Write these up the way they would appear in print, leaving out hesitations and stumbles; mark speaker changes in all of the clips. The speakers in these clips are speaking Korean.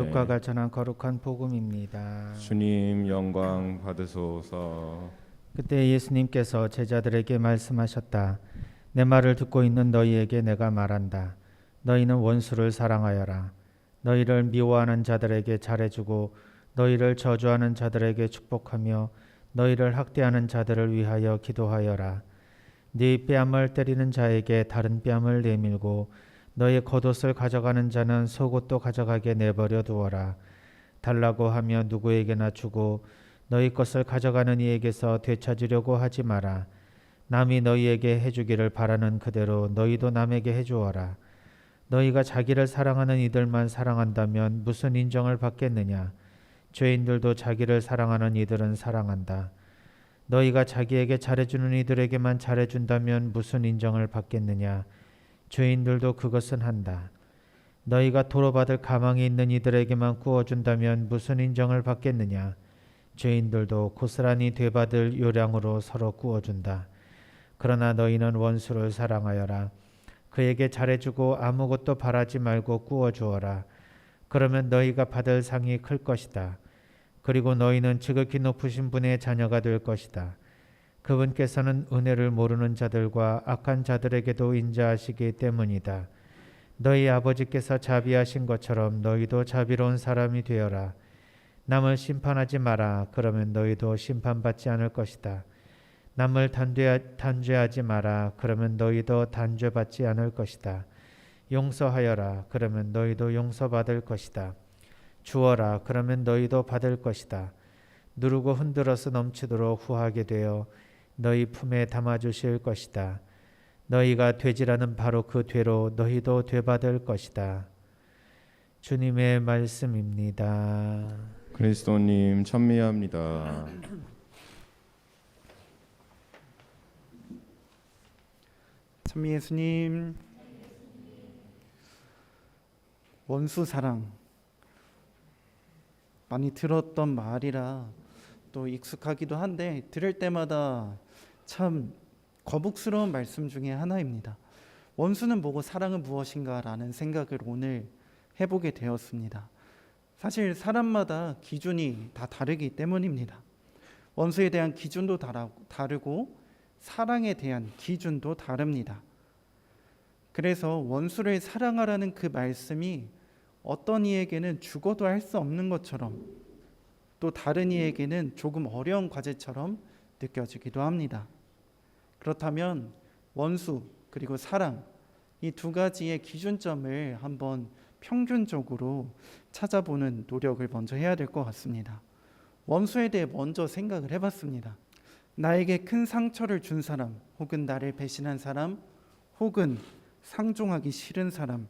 Speaker 1: 루카가 전한 거룩한 복음입니다.
Speaker 2: 주님 영광 받으소서.
Speaker 1: 그때 예수님께서 제자들에게 말씀하셨다. 내 말을 듣고 있는 너희에게 내가 말한다. 너희는 원수를 사랑하여라. 너희를 미워하는 자들에게 잘해주고 너희를 저주하는 자들에게 축복하며 너희를 학대하는 자들을 위하여 기도하여라. 네 뺨을 때리는 자에게 다른 뺨을 내밀고 너의 겉옷을 가져가는 자는 속옷도 가져가게 내버려 두어라. 달라고 하며 누구에게나 주고 너희 것을 가져가는 이에게서 되찾으려고 하지 마라. 남이 너희에게 해주기를 바라는 그대로 너희도 남에게 해주어라. 너희가 자기를 사랑하는 이들만 사랑한다면 무슨 인정을 받겠느냐? 죄인들도 자기를 사랑하는 이들은 사랑한다. 너희가 자기에게 잘해주는 이들에게만 잘해준다면 무슨 인정을 받겠느냐? 죄인들도 그것은 한다. 너희가 도로받을 가망이 있는 이들에게만 구워준다면 무슨 인정을 받겠느냐? 죄인들도 고스란히 되받을 요량으로 서로 구워준다. 그러나 너희는 원수를 사랑하여라. 그에게 잘해주고 아무것도 바라지 말고 구워주어라. 그러면 너희가 받을 상이 클 것이다. 그리고 너희는 지극히 높으신 분의 자녀가 될 것이다. 그분께서는 은혜를 모르는 자들과 악한 자들에게도 인자하시기 때문이다. 너희 아버지께서 자비하신 것처럼 너희도 자비로운 사람이 되어라. 남을 심판하지 마라. 그러면 너희도 심판받지 않을 것이다. 남을 단죄하지 마라. 그러면 너희도 단죄받지 않을 것이다. 용서하여라. 그러면 너희도 용서받을 것이다. 주어라. 그러면 너희도 받을 것이다. 누르고 흔들어서 넘치도록 후하게 되어 너희 품에 담아주실 것이다. 너희가 되지라는 바로 그 되로 너희도 되받을 것이다. 주님의 말씀입니다.
Speaker 2: 그리스도님 찬미합니다.
Speaker 3: 찬미 예수님. 원수 사랑 많이 들었던 말이라 또 익숙하기도 한데 들을 때마다 참 거북스러운 말씀 중에 하나입니다. 원수는 뭐고 사랑은 무엇인가라는 생각을 오늘 해보게 되었습니다. 사실 사람마다 기준이 다 다르기 때문입니다. 원수에 대한 기준도 다르고 사랑에 대한 기준도 다릅니다. 그래서 원수를 사랑하라는 그 말씀이 어떤 이에게는 죽어도 할 수 없는 것처럼 또 다른 이에게는 조금 어려운 과제처럼 느껴지기도 합니다. 그렇다면 원수 그리고 사랑 이 두 가지의 기준점을 한번 평균적으로 찾아보는 노력을 먼저 해야 될 것 같습니다. 원수에 대해 먼저 생각을 해봤습니다. 나에게 큰 상처를 준 사람, 혹은 나를 배신한 사람, 혹은 상종하기 싫은 사람,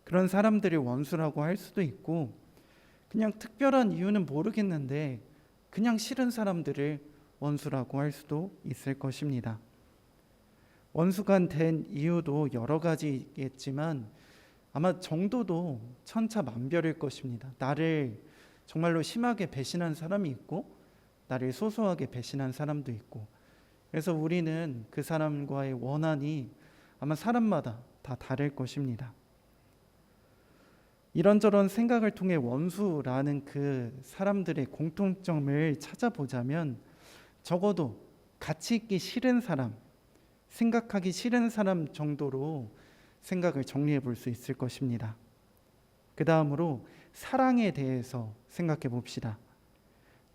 Speaker 3: 그런 사람들을 원수라고 할 수도 있고, 그냥 특별한 이유는 모르겠는데 그냥 싫은 사람들을 원수라고 할 수도 있을 것입니다. 원수가 된 이유도 여러 가지겠지만 아마 정도도 천차만별일 것입니다. 나를 정말로 심하게 배신한 사람이 있고 나를 소소하게 배신한 사람도 있고, 그래서 우리는 그 사람과의 원한이 아마 사람마다 다 다를 것입니다. 이런저런 생각을 통해 원수라는 그 사람들의 공통점을 찾아보자면 적어도 같이 있기 싫은 사람, 생각하기 싫은 사람 정도로 생각을 정리해 볼 수 있을 것입니다. 그 다음으로 사랑에 대해서 생각해 봅시다.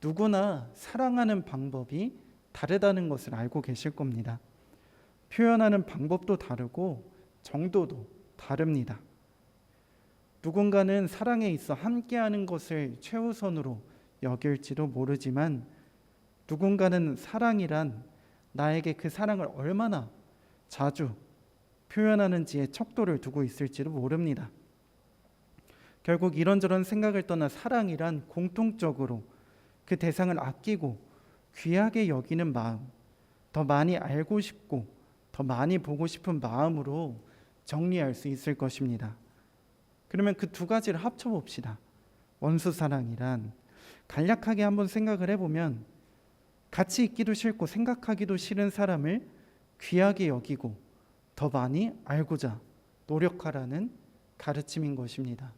Speaker 3: 누구나 사랑하는 방법이 다르다는 것을 알고 계실 겁니다. 표현하는 방법도 다르고 정도도 다릅니다. 누군가는 사랑에 있어 함께하는 것을 최우선으로 여길지도 모르지만 누군가는 사랑이란 나에게 그 사랑을 얼마나 자주 표현하는지에 척도를 두고 있을지도 모릅니다. 결국 이런저런 생각을 떠나 사랑이란 공통적으로 그 대상을 아끼고 귀하게 여기는 마음, 더 많이 알고 싶고 더 많이 보고 싶은 마음으로 정리할 수 있을 것입니다. 그러면 그 두 가지를 합쳐봅시다. 원수 사랑이란 간략하게 한번 생각을 해보면 같이 있기도 싫고 생각하기도 싫은 사람을 귀하게 여기고 더 많이 알고자 노력하라는 가르침인 것입니다.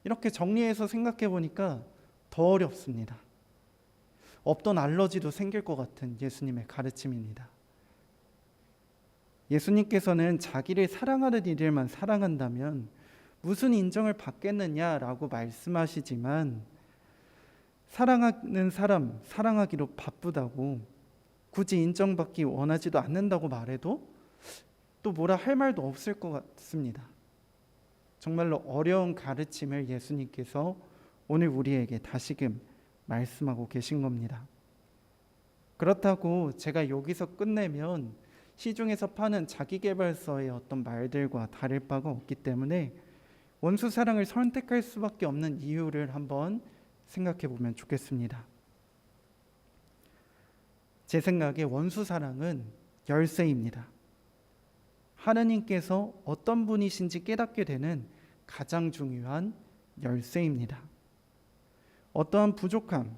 Speaker 3: 이렇게 정리해서 생각해 보니까 더 어렵습니다. 없던 알러지도 생길 것 같은 예수님의 가르침입니다. 예수님께서는 자기를 사랑하는 이들만 사랑한다면 무슨 인정을 받겠느냐라고 말씀하시지만, 사랑하는 사람 사랑하기로 바쁘다고 굳이 인정받기 원하지도 않는다고 말해도 또 뭐라 할 말도 없을 것 같습니다. 정말로 어려운 가르침을 예수님께서 오늘 우리에게 다시금 말씀하고 계신 겁니다. 그렇다고 제가 여기서 끝내면 시중에서 파는 자기계발서의 어떤 말들과 다를 바가 없기 때문에 원수 사랑을 선택할 수밖에 없는 이유를 한번 생각해 보면 좋겠습니다. 제 생각에 원수 사랑은 열쇠입니다. 하나님께서 어떤 분이신지 깨닫게 되는 가장 중요한 열쇠입니다. 어떠한 부족함,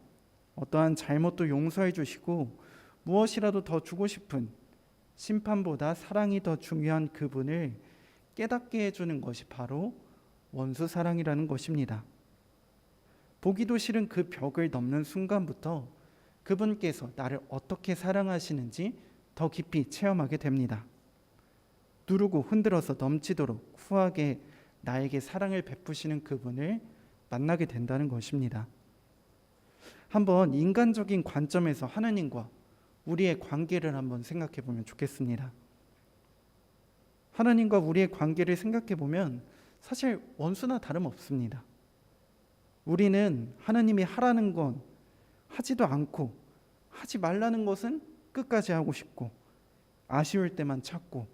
Speaker 3: 어떠한 잘못도 용서해 주시고 무엇이라도 더 주고 싶은, 심판보다 사랑이 더 중요한 그분을 깨닫게 해주는 것이 바로 원수 사랑이라는 것입니다. 보기도 싫은 그 벽을 넘는 순간부터 그분께서 나를 어떻게 사랑하시는지 더 깊이 체험하게 됩니다. 누르고 흔들어서 넘치도록 후하게 나에게 사랑을 베푸시는 그분을 만나게 된다는 것입니다. 한번 인간적인 관점에서 하나님과 우리의 관계를 한번 생각해 보면 좋겠습니다. 하나님과 우리의 관계를 생각해 보면 사실 원수나 다름없습니다. 우리는 하나님이 하라는 건 하지도 않고, 하지 말라는 것은 끝까지 하고 싶고, 아쉬울 때만 찾고,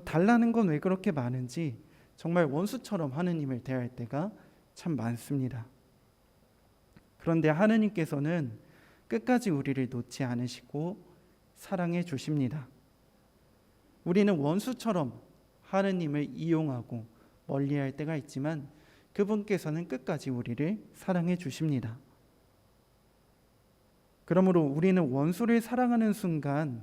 Speaker 3: 달라는 건 왜 그렇게 많은지 정말 원수처럼 하나님을 대할 때가 참 많습니다. 그런데 하나님께서는 끝까지 우리를 놓지 않으시고 사랑해 주십니다. 우리는 원수처럼 하나님을 이용하고 멀리할 때가 있지만 그분께서는 끝까지 우리를 사랑해 주십니다. 그러므로 우리는 원수를 사랑하는 순간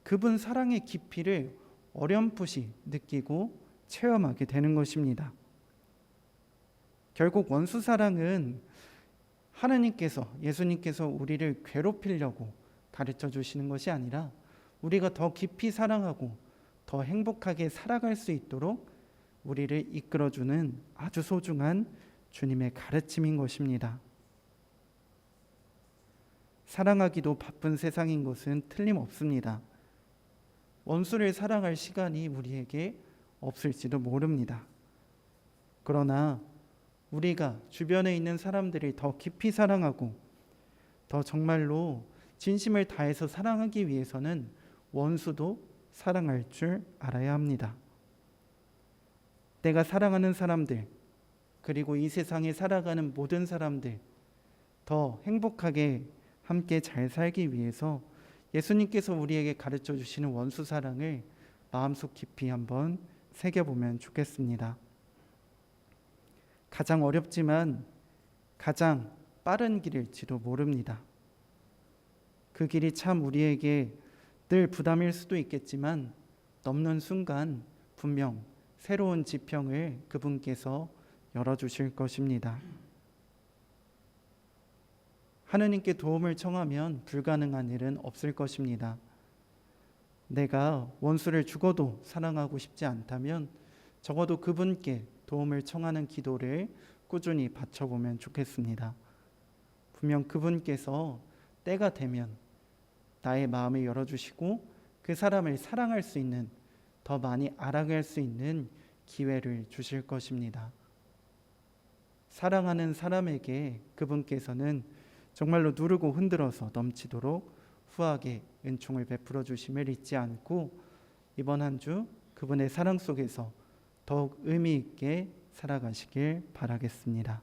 Speaker 3: 그분 사랑의 깊이를 어렴풋이 느끼고 체험하게 되는 것입니다. 결국 원수 사랑은 하나님께서, 예수님께서 우리를 괴롭히려고 가르쳐 주시는 것이 아니라 우리가 더 깊이 사랑하고 더 행복하게 살아갈 수 있도록 우리를 이끌어주는 아주 소중한 주님의 가르침인 것입니다. 사랑하기도 바쁜 세상인 것은 틀림없습니다. 원수를 사랑할 시간이 우리에게 없을지도 모릅니다. 그러나 우리가 주변에 있는 사람들을 더 깊이 사랑하고 더 정말로 진심을 다해서 사랑하기 위해서는 원수도 사랑할 줄 알아야 합니다. 내가 사랑하는 사람들, 그리고 이 세상에 살아가는 모든 사람들 더 행복하게 함께 잘 살기 위해서 예수님께서 우리에게 가르쳐 주시는 원수 사랑을 마음속 깊이 한번 새겨보면 좋겠습니다. 가장 어렵지만 가장 빠른 길일지도 모릅니다. 그 길이 참 우리에게 늘 부담일 수도 있겠지만 넘는 순간 분명 새로운 지평을 그분께서 열어주실 것입니다. 하느님께 도움을 청하면 불가능한 일은 없을 것입니다. 내가 원수를 죽어도 사랑하고 싶지 않다면 적어도 그분께 도움을 청하는 기도를 꾸준히 바쳐보면 좋겠습니다. 분명 그분께서 때가 되면 나의 마음을 열어주시고 그 사람을 사랑할 수 있는, 더 많이 알아갈 수 있는 기회를 주실 것입니다. 사랑하는 사람에게 그분께서는 정말로 누르고 흔들어서 넘치도록 후하게 은총을 베풀어 주심을 잊지 않고 이번 한 주 그분의 사랑 속에서 더욱 의미 있게 살아가시길 바라겠습니다.